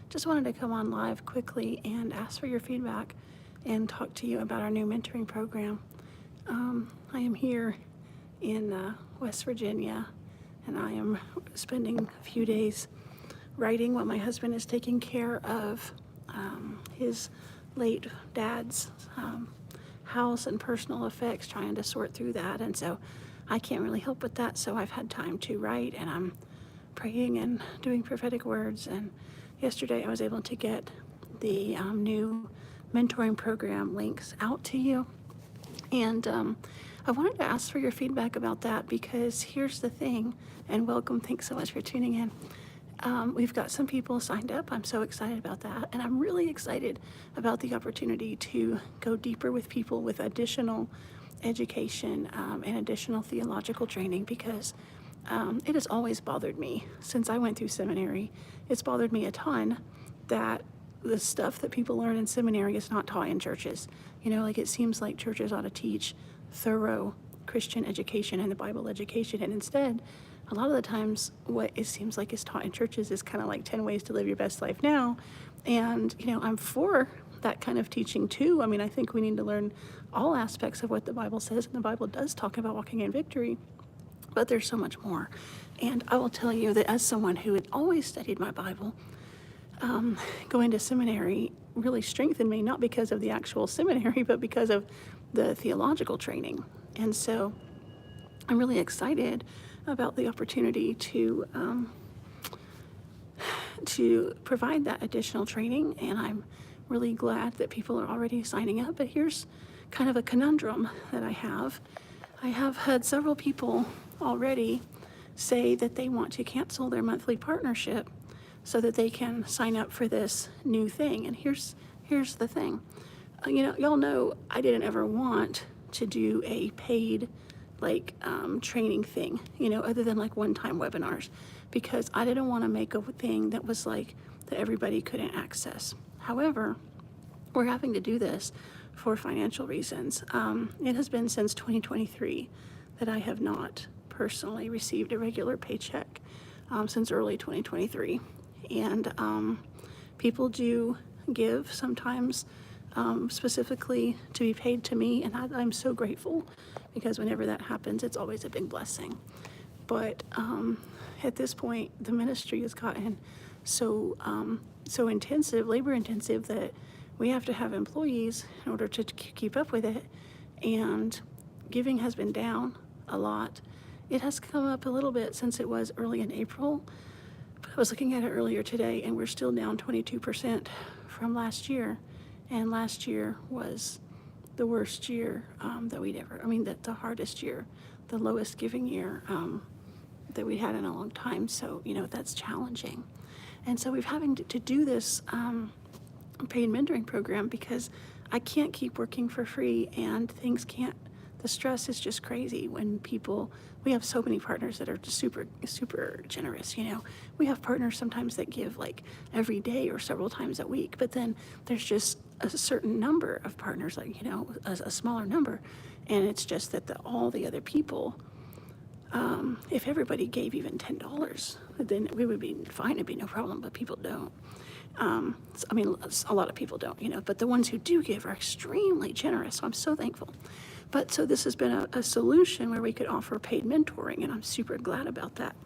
Just wanted to come on live quickly and ask for your feedback and talk to you about our new mentoring program. I am here in West Virginia, and I am spending a few days writing while my husband is taking care of his late dad's house and personal effects, trying to sort through that. And so I can't really help with that, so I've had time to write, and I'm praying and doing prophetic words. And yesterday I was able to get the new mentoring program links out to you. And I wanted to ask for your feedback about that, because here's the thing, and welcome, thanks so much for tuning in. We've got some people signed up. I'm so excited about that. And I'm really excited about the opportunity to go deeper with people with additional education and additional theological training, because it has always bothered me since I went through seminary. It's bothered me a ton that the stuff that people learn in seminary is not taught in churches. You know, like, it seems like churches ought to teach thorough Christian education and the Bible education, and instead, a lot of the times what it seems like is taught in churches is kind of like 10 ways to live your best life now. And, you know, I'm for that kind of teaching too. I mean, I think we need to learn all aspects of what the Bible says, and the Bible does talk about walking in victory, but there's so much more. And I will tell you that as someone who had always studied my Bible, going to seminary really strengthened me, not because of the actual seminary, but because of the theological training. And so I'm really excited about the opportunity to provide that additional training, and I'm really glad that people are already signing up. But here's kind of a conundrum that I have. I have had several people already say that they want to cancel their monthly partnership so that they can sign up for this new thing. And here's the thing. You know, y'all know I didn't ever want to do a paid training thing, you know, other than like one-time webinars, because I didn't want to make a thing that was like that everybody couldn't access. However, we're having to do this for financial reasons. It has been since 2023 that I have not personally received a regular paycheck, since early 2023. And people do give sometimes, specifically to be paid to me, and I'm so grateful, because whenever that happens, it's always a big blessing. But at this point, the ministry has gotten so intensive, labor intensive, that we have to have employees in order to keep up with it, and giving has been down a lot. It has come up a little bit since it was early in April, but I was looking at it earlier today, and we're still down 22% from last year. And last year was the worst year that we'd ever, the hardest year, the lowest giving year that we had in a long time. So, you know, that's challenging. And so we're having to do this paid mentoring program, because I can't keep working for free, and the stress is just crazy when we have so many partners that are just super, super generous, you know. We have partners sometimes that give like every day or several times a week, but then there's just a certain number of partners, like, you know, a smaller number. And it's just that all the other people, if everybody gave even $10, then we would be fine, it'd be no problem, but people don't. A lot of people don't, you know, but the ones who do give are extremely generous, so I'm so thankful. But so this has been a solution where we could offer paid mentoring, and I'm super glad about that.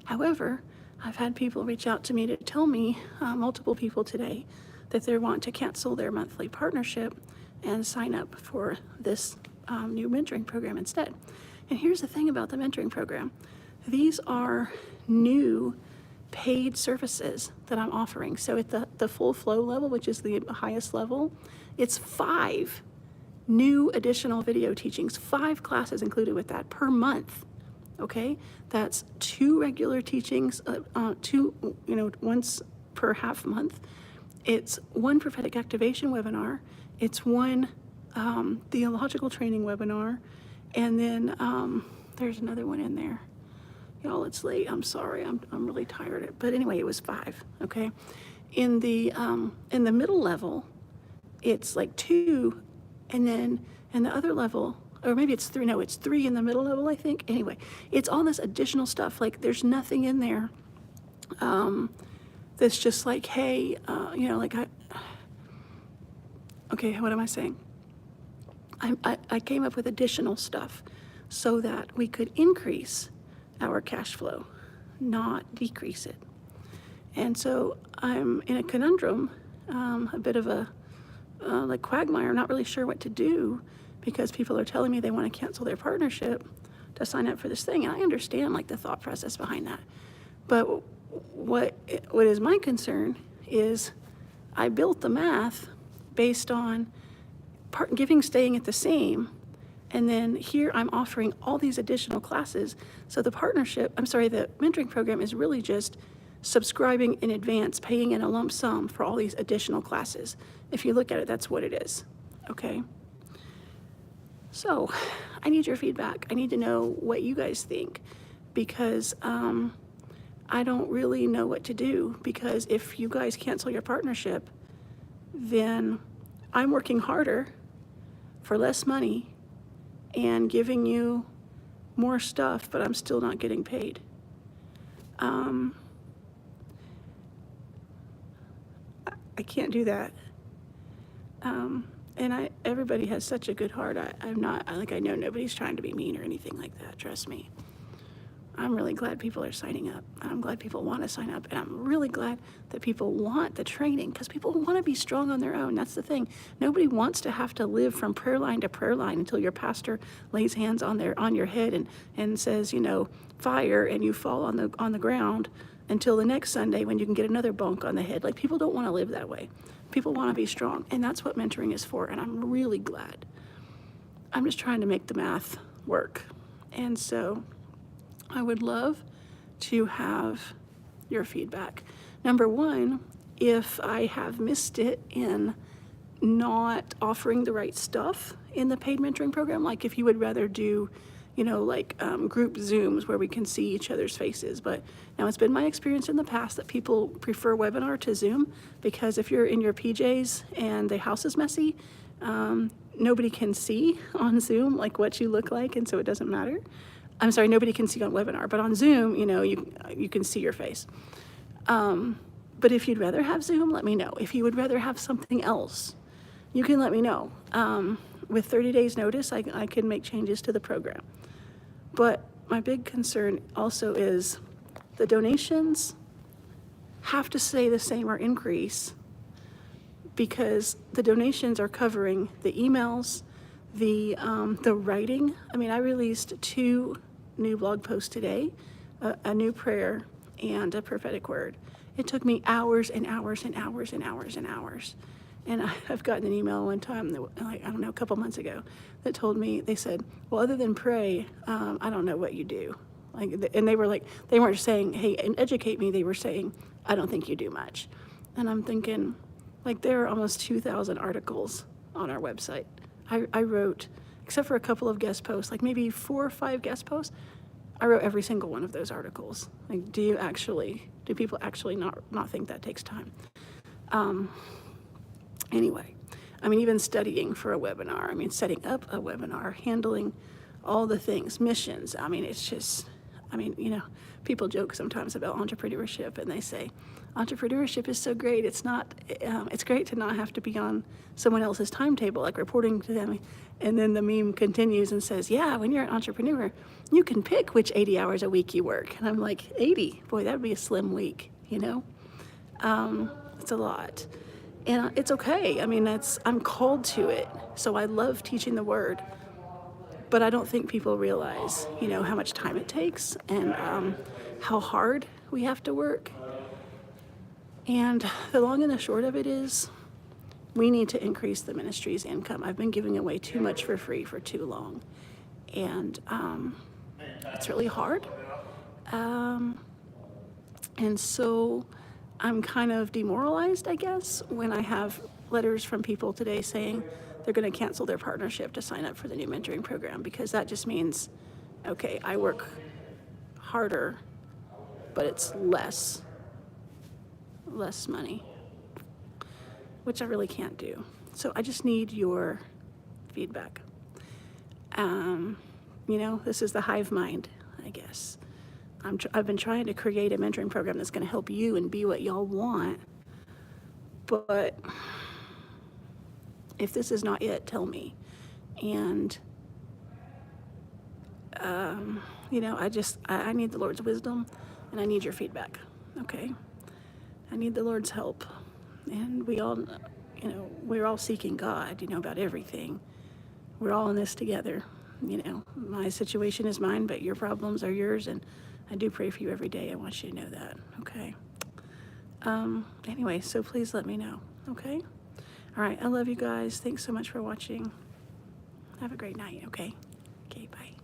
However, I've had people reach out to me to tell me, multiple people today, that they want to cancel their monthly partnership and sign up for this new mentoring program instead. And here's the thing about the mentoring program. These are new paid services that I'm offering. So at the full flow level, which is the highest level, it's 5 new additional video teachings, 5 classes included with that per month. Okay, that's 2 regular teachings, once per half month. It's 1 prophetic activation webinar. It's 1 theological training webinar, and then there's another one in there. Y'all, it's late. I'm sorry. I'm really tired. But anyway, it was 5. Okay, in the middle level, it's like 2, and then in the other level, or maybe it's 3. No, it's 3 in the middle level, I think. Anyway, it's all this additional stuff. Like, there's nothing in there That's just like, hey, okay, what am I saying? I came up with additional stuff so that we could increase our cash flow, not decrease it. And so I'm in a conundrum, a bit of a like quagmire, not really sure what to do, because people are telling me they want to cancel their partnership to sign up for this thing. And I understand like the thought process behind that. But what is my concern is I built the math based on giving staying at the same, and then here I'm offering all these additional classes. So the mentoring program is really just subscribing in advance, paying in a lump sum for all these additional classes. If you look at it, that's what it is, okay? So I need your feedback. I need to know what you guys think, because I don't really know what to do, because if you guys cancel your partnership, then I'm working harder for less money and giving you more stuff, but I'm still not getting paid. I can't do that. And everybody has such a good heart. I know nobody's trying to be mean or anything like that, trust me. I'm really glad people are signing up. I'm glad people want to sign up. And I'm really glad that people want the training, because people want to be strong on their own. That's the thing. Nobody wants to have to live from prayer line to prayer line until your pastor lays hands on your head and says, fire, and you fall on the ground until the next Sunday when you can get another bonk on the head. Like, people don't want to live that way. People want to be strong. And that's what mentoring is for. And I'm really glad. I'm just trying to make the math work. And so I would love to have your feedback. Number one, if I have missed it in not offering the right stuff in the paid mentoring program, like if you would rather do, group Zooms where we can see each other's faces. But now it's been my experience in the past that people prefer webinar to Zoom, because if you're in your PJs and the house is messy, nobody can see on Zoom like what you look like, and so it doesn't matter. I'm sorry, nobody can see on webinar, but on Zoom, you can see your face. But if you'd rather have Zoom, let me know. If you would rather have something else, you can let me know. With 30 days notice, I can make changes to the program. But my big concern also is the donations have to stay the same or increase, because the donations are covering the emails, the writing. I mean, I released 2 new blog posts today, a new prayer and a prophetic word. It took me hours and hours and hours and hours and hours. And I've gotten an email one time, a couple months ago, that told me, they said, well, other than pray, I don't know what you do. And they were like, they weren't saying, hey, and educate me. They were saying, I don't think you do much. And I'm thinking, there are almost 2,000 articles on our website. I wrote, except for a couple of guest posts, maybe 4 or 5 guest posts, I wrote every single one of those articles. Do people actually not think that takes time? Anyway, even studying for a webinar, setting up a webinar, handling all the things, missions. It's just, people joke sometimes about entrepreneurship, and they say, entrepreneurship is so great. It's great to not have to be on someone else's timetable, like reporting to them. And then the meme continues and says, yeah, when you're an entrepreneur, you can pick which 80 hours a week you work. And I'm like, 80? Boy, that would be a slim week, It's a lot. And it's okay. I'm called to it. So I love teaching the word. But I don't think people realize, how much time it takes and how hard we have to work. And the long and the short of it is, we need to increase the ministry's income. I've been giving away too much for free for too long. And it's really hard. And so I'm kind of demoralized, I guess, when I have letters from people today saying they're going to cancel their partnership to sign up for the new mentoring program, because that just means, okay, I work harder, but it's less money, which I really can't do. So I just need your feedback. This is the hive mind, I guess. I've been trying to create a mentoring program that's going to help you and be what y'all want. But if this is not it, tell me. And, I need the Lord's wisdom, and I need your feedback, okay? I need the Lord's help. And we're all seeking God, about everything. We're all in this together. My situation is mine, but your problems are yours, and I do pray for you every day. I want you to know that, okay? Anyway, so please let me know, okay? All right, I love you guys. Thanks so much for watching. Have a great night, okay? Okay, bye.